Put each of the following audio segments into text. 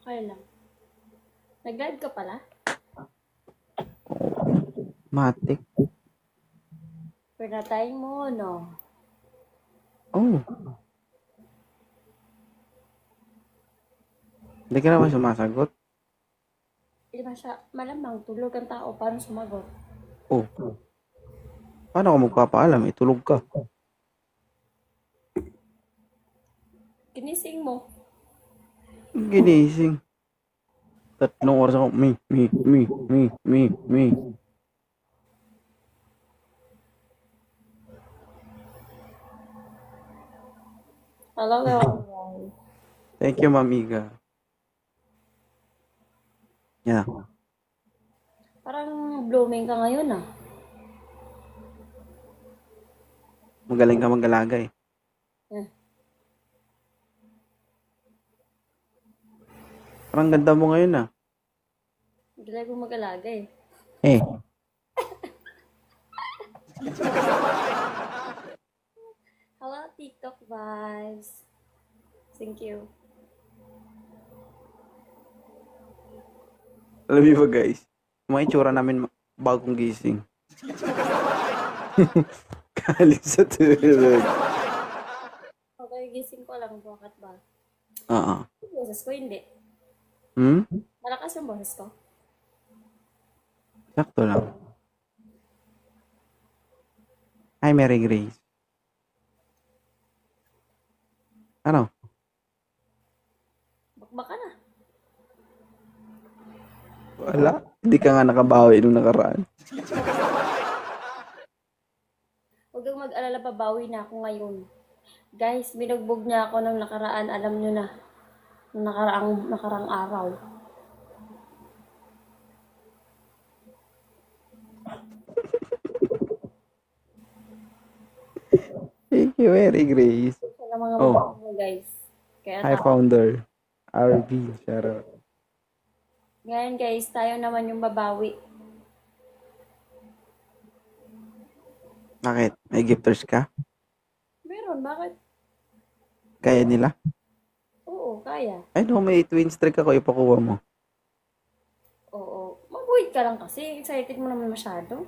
Okay lang. Nag-live ka pala? Matik. Pinatay mo, no? Oh. Hindi ka naman sumasagot. Di ba siya, malamang tulog ang tao, paano sumagot? Oh. Paano ka magpapaalam? Itulog ka. Ginising mo. Ginising. 3 oras ako. Me. Hello, everyone. Thank you, mamiga. Yeah. Parang blooming ka ngayon, ah. Magaling ka mag-alaga eh. Eh, Parang ganda mo ngayon ah. Hindi ko mag-alaga eh. Eh. Hello, TikTok vibes. Thank you. Alam niyo ba guys? Mga itsura namin bagong gising. Kalis sa tulog. Okay, gising ko lang. Bakit ba? Oo. Yung boses ko, hindi. Malakas yung boses ko. Sakto lang. Hi, Mary Grace. Ano? Bakbaka na. Wala. Hindi ka nga nakabawi nung nakaraan. Huwag kang mag-alala, babawi na ako ngayon. Guys, binugbog niya ako nung nakaraan. Alam nyo na. Nung nakaraang araw. Thank you, Mary Grace. Sa mga babae mo, guys. Kaya Hi, founder. RB. Shout out. ngayon, guys, tayo naman yung babawi. Bakit? May gifters ka? Meron, bakit? Kaya nila? Oo, kaya. Ay no, may twin streak ako. Ipakuha mo. Oo. Mag-wait ka lang kasi. Excited mo naman masyado.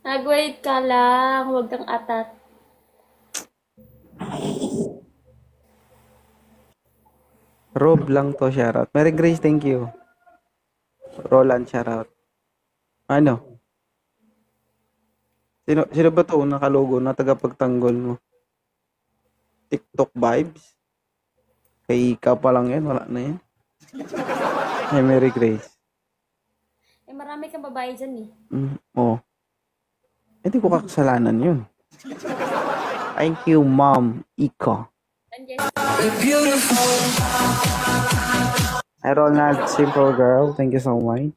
Nag-wait ka lang. Huwag kang atat. Rob lang to, shoutout. Mary Grace, thank you. Roland, shoutout. Ano? Sino ba to nakalogo na tagapagtanggol mo? TikTok vibes? Kay ikaw pa lang yan, wala na yan. Hey, Mary Grace. Eh, marami kang babae dyan eh. Oh. Hindi ko kakasalanan yun. Thank you, Mom. Ika. Hi, Ronald, Simple Girl. Thank you so much.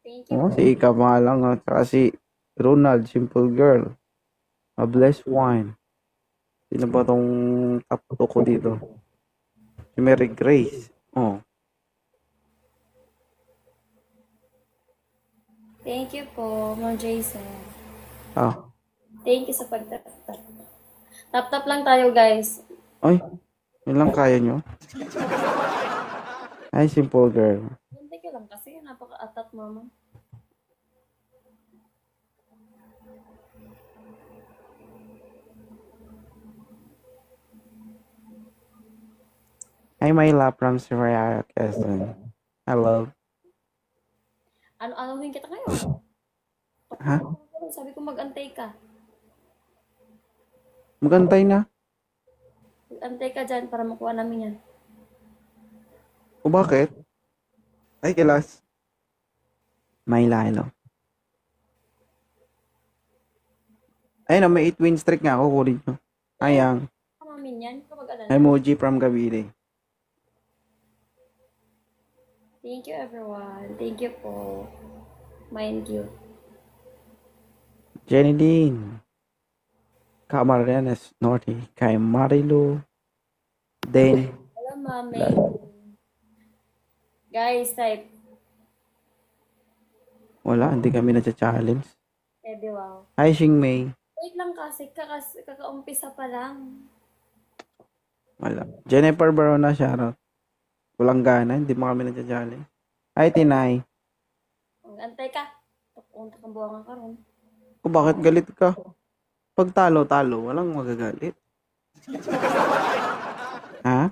Thank you. Oh, si Ika pa lang. Tsaka si Ronald, Simple Girl. A blessed wine. Sino ba tong taputo ko dito? Si Mary Grace. Oh. Thank you po, Ma'am Jason. Ah. Thank you sa pagtap-tap. Tap-tap lang tayo, guys. Ay, yun lang kaya nyo? Ay, Simple Girl. Hindi ka lang kasi napaka-atat, mama. Hi, my love from Soraya, Quezon. Hello. Ano-anohin kita ngayon? Ha? Sabi ko mag-antay ka. Magantay na. Mag-antay ka dyan para makuha namin yan. O bakit? Ay, kilas. May lalo. Ay, na may 8 win streak nga ako. Kunin nyo. Ayang. Mamin yan. Kapag-alala. Emoji from Cavite. Thank you, everyone. Thank you po. Mind you. Jenny Dean. Camarines Norte. Kay Marilu. Then. Hello, mami. Guys, type. Wala, hindi kami na-challenge. Eh, di wow. Hi, Xingmei. Wait lang kasi, kakaumpisa pa lang. Wala. Jennifer Barona, shoutout. Walang gana, hindi mo kami na-challenge. Hi, Tinay. Antay ka. Punta kang buwangan ka ron. O, bakit galit ka? Pag talo, walang magagalit. Ha?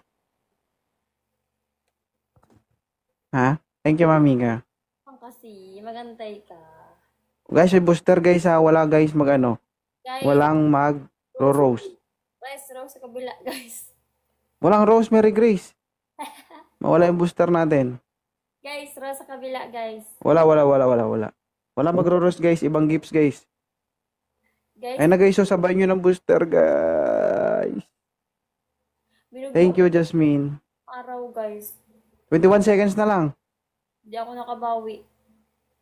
Ha? Thank you, Mamiga. Kasi, magantay ka. Guys, may booster guys ha. Wala guys mag-ano. Guys, Walang mag-rose. guys, row sa kabila, guys. Walang Rosemary Grace. Mawala yung booster natin. Guys, row sa kabila, guys. Wala. Wala magro-rose guys. Ibang gifts guys. Guys, Ay na guys, so sabay nyo ng booster guys. Thank you, Jasmine. Araw, guys. 21 seconds na lang. Hindi ako nakabawi.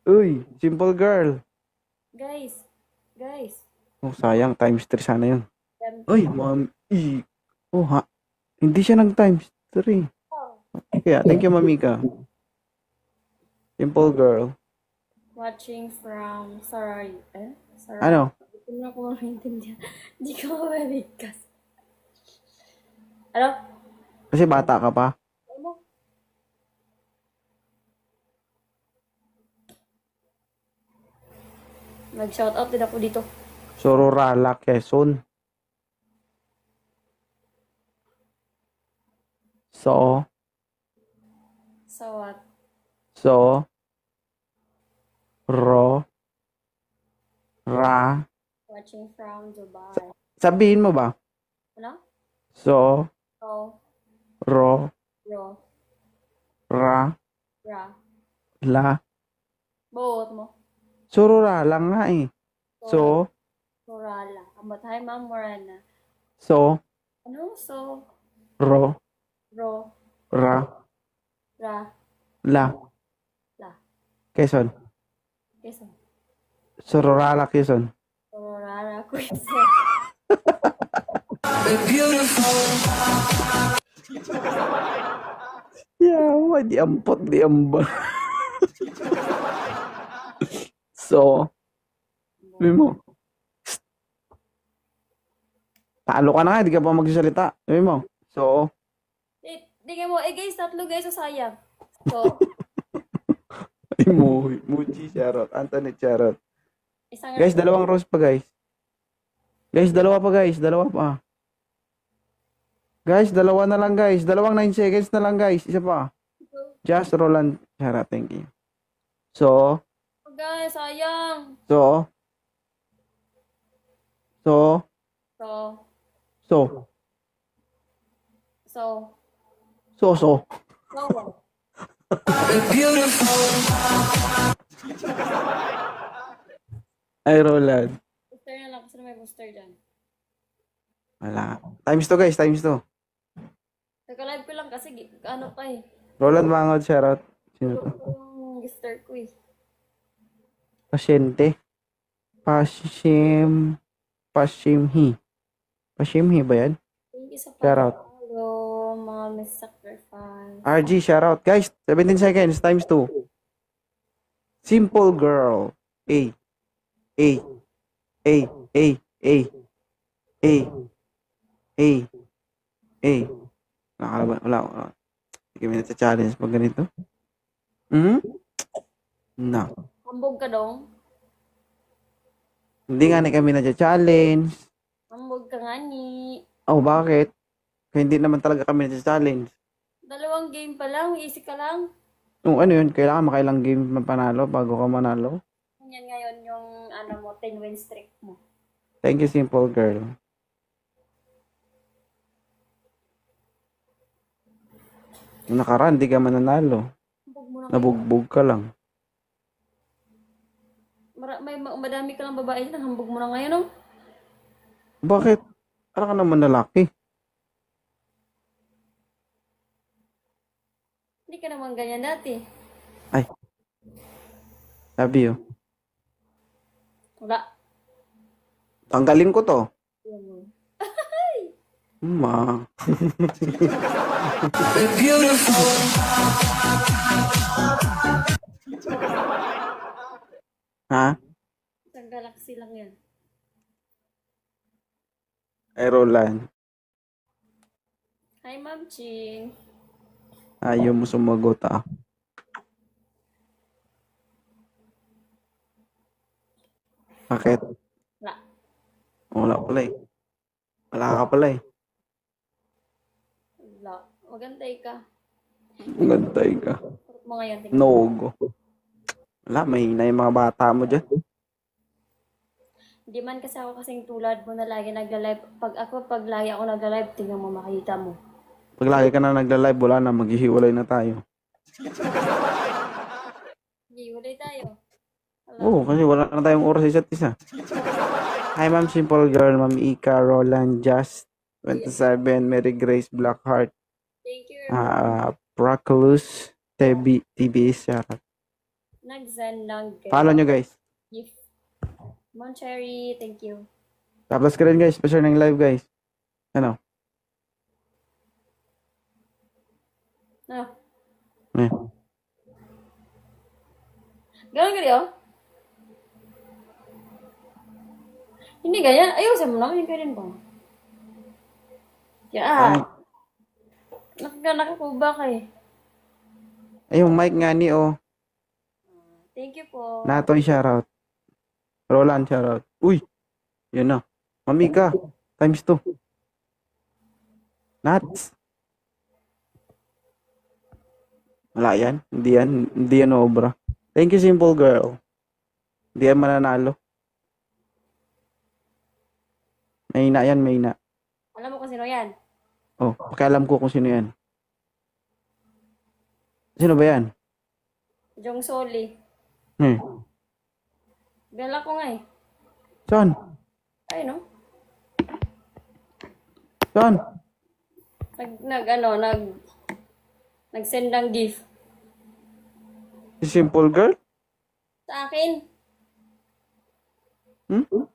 Uy, simple girl. Guys. Oh, sayang. Times 3 sana yun. Yan. Uy, mami. Oh, ha. Hindi siya ng times 3. Kaya, thank you, Mamika. Simple girl. Watching from Saray. Saray. Ano? Hindi mo ako maintindihan. Hindi ko mabibigkas. Ano? Kasi bata ka pa. Ano? Nag-shoutout din ako dito. Sororala, Quezon. So, So what? Ra. Watching from Dubai. Sabihin mo ba? Ano? So, So, ro, ro, ra, ra. la. Both mo. Sororala nga eh. So, Sorala. Ambot, hi, Ma'am Morana. so, Ano? So, ro, ro, ra, ra, la. la. Quezon. Quezon. Sororala, Quezon. Sorara, Quezon. Yawa, di ampot, di amba. So, sabi mo, talo ka na nga, di ka pa magsasalita. Sabi mo, so, Tingnan mo, guys, tatlo guys, so sayang. So, ay mo, Muji, Charot, Anthony, Charot. isang Guys, dalawang rose pa, guys. Guys, dalawa pa, guys. Dalawa pa. Guys, dalawa na lang, guys. Dalawang 9 seconds na lang, guys. Isa pa. Just Roland, Charot, thank you. So, guys, sayang. so, So, so, so, so, so. what? Ay, Roland. Booster na lang kasi may booster dyan. Wala. Times 2, guys. Times 2. Naka-live ko lang kasi ano pa eh. Roland Mangod, Charot. Sino to? Yung booster ko eh. Pasyente. Pashimhi. Pashimhi ba yan? Thank you sa Shout out. pag-follow, mga miss sacrifice. RG, shoutout. Guys, 17 seconds, times 2. Simple girl. A. A. A. A. A. A. A. A. Nakakalaban. Wala. Hindi kami nata-challenge pag ganito. No. Hambog ka dong. Hindi nga na kami nata-challenge. Hambog ka nga ni. Oh, bakit? Kaya hindi naman talaga kami nata-challenge. 2 game pa lang, easy ka lang. Yung ano yun, kailangan makailang game mapanalo bago ka manalo. Yan ngayon yung ano mo, 10 win streak mo. Thank you, simple girl. Yung nakaraan, di ka mananalo. Hambog mo na ngayon. Nabugbog ka lang. Madami ka lang babae na hambog mo na ngayon, oh. Bakit? Para ka naman lalaki. Hindi ka naman ganyan dati. Ay. Sabi yun. Wala. Tanggalin ko to. Yan mo. Ma. Ha? Isang galaxy lang yan. Ay, Roland. Hi, Ma'am Ching. Ayaw mo sumagot ah. Bakit? Wala. Wala pala eh. Wala ka pala eh. Wala. Magantay ka. Magantay ka. Kurot mo ngayon. Tingnan. Nogo. Wala, mahina yung mga bata mo dyan. Hindi man kasi ako kasing tulad mo na lagi nagla-live. Pag lagi ako nagla-live, tingnan mo, makita mo. Pag lagi ka na nagla-live, wala na, maghihiwalay na tayo. Hindi, hulay tayo. Wala. Oo, kasi wala na tayong oras sa isa't isa. Hi, Ma'am Simple Girl, Ma'am Ika, Roland, Just, 27, Mary Grace, Blackheart, Thank you. Praculus, TBS, Sharat. Nag-send ng Follow nyo guys. gift. Moncherry, thank you. Tapos ka rin guys, pa-share ng live guys. Ano? Ah, Eh. ganun kayo? Hindi ganyan. Ayusin mo lang. Yung ganyan ba? Ay, Yan. Nakakuba ka eh. ay, yung mic nga ni, oh. Thank you po. Natoy, shoutout. Roland, shoutout. Uy, yun na. Mami ka, times 2. Nats. Wala yan. Hindi yan obra. Thank you, Simple Girl. Hindi yan mananalo. Mahina yan, mahina. Alam mo kung sino yan? Oh, pakialam ko kung sino yan. Sino ba yan? Jong Soli. Hmm. Gala ko nga eh. Saan? Ay no? Saan? Nag-send ng gift. Si Simple Girl? Sa akin. Hmm?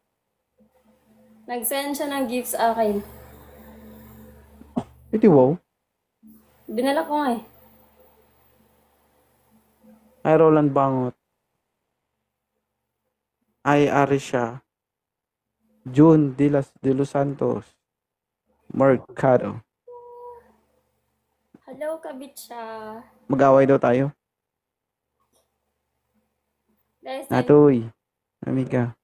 Nag-send siya ng gift sa akin. Iti wow. Binala ko nga eh. Ay, Roland Bangot. Ay, Arisha. June de los Santos. Mercado. Hello, kabitsa. Mag-away daw tayo. Guys, Natoy. Amiga.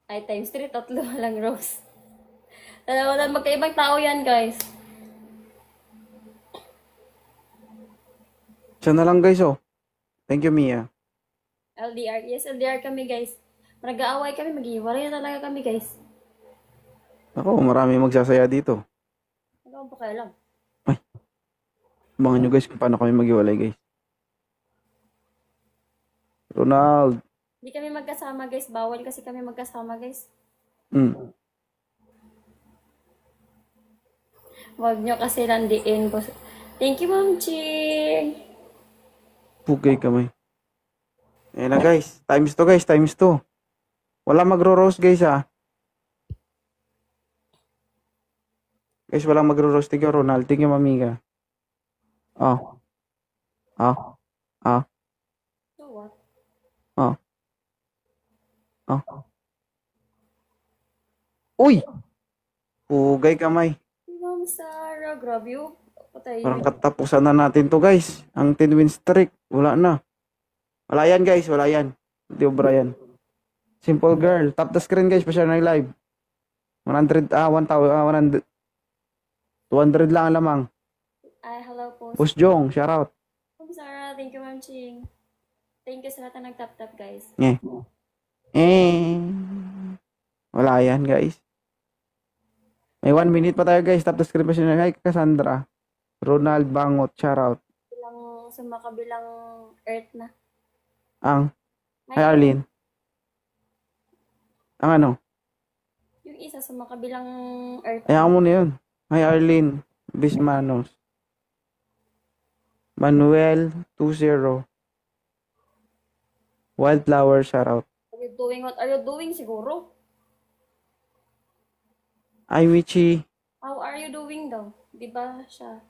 ay times 3, tatlo lang Rose. Dalawa lang, magkaibang tao yan, guys. Siya na lang guys, oh. Thank you, Mia. LDR. Yes, LDR kami, guys. Nag-aaway kami, maghiwalay na talaga kami, guys. Ako, marami magsasaya dito. Ano po kaya lang? Abangan nyo guys kung paano kami maghiwalay guys. Ronald. Hindi kami magkasama, guys. Bawal kasi kami magkasama, guys. Huwag nyo kasi landiin, boss. Thank you, Ma'am Ching. Pugay kamay. Ayan na guys. Times 2 guys. Times 2. Wala magro-roast guys ha. Guys, walang magro-roast. Tingin Ronald. Tingin Mamiga. Oh. Oh. Oh. So what? Oh. Oh. Uy! Pugay kamay. Ma'am Sarah, grabe yun. Patay. Parang katapusan na natin to guys. Ang 10 win streak. Wala na. Wala yan guys. Wala yan. Hindi obra yan. Simple Girl. Tap the screen guys. Pa-share na yung live. 100, 100. 200 lang ang lamang. Ay, hello po. Boss Jong, shout out. Ma'am Sarah, thank you, Ma'am Ching. Thank you sa lahat na nag-tap-tap, guys. Wala yan guys. May 1 minute pa tayo guys. Tap the screen pa siya. Hi Cassandra. Ronald Bangot, shout out. Sa makabilang earth na. Ang. Hi Arlene. Ang ano? Yung isa sa makabilang earth. Ayaw mo na yun. Hi Arlene. Bismanos. Manuel 20. Wildflower, shout out. Are you doing what are you doing siguro? Hi Michi. How are you doing daw? Di ba siya?